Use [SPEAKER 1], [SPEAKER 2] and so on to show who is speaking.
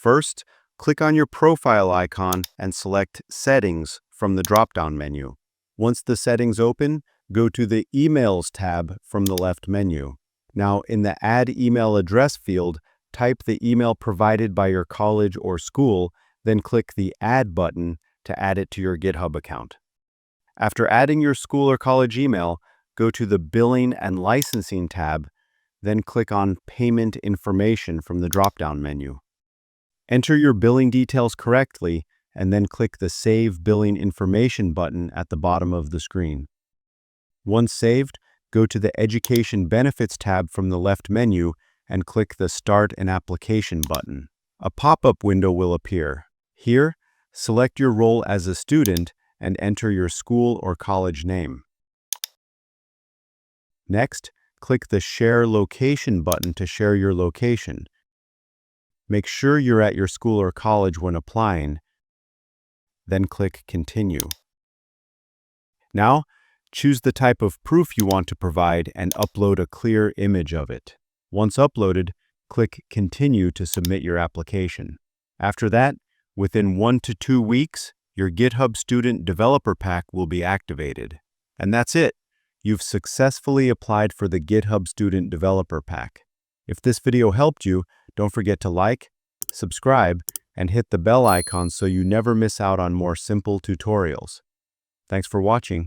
[SPEAKER 1] First, click on your profile icon and select Settings from the drop-down menu. Once the settings open, go to the Emails tab from the left menu. Now, in the Add Email Address field, type the email provided by your college or school, then click the Add button to add it to your GitHub account. After adding your school or college email, go to the Billing and Licensing tab, then click on Payment Information from the drop-down menu. Enter your billing details correctly, and then click the Save Billing Information button at the bottom of the screen. Once saved, go to the Education Benefits tab from the left menu and click the Start an Application button. A pop-up window will appear. Here, select your role as a student and enter your school or college name. Next, click the Share Location button to share your location. Make sure you're at your school or college when applying, then click Continue. Now, choose the type of proof you want to provide and upload a clear image of it. Once uploaded, click Continue to submit your application. After that, within 1 to 2 weeks, your GitHub Student Developer Pack will be activated. And that's it. You've successfully applied for the GitHub Student Developer Pack. If this video helped you, don't forget to like, subscribe, and hit the bell icon so you never miss out on more simple tutorials. Thanks for watching.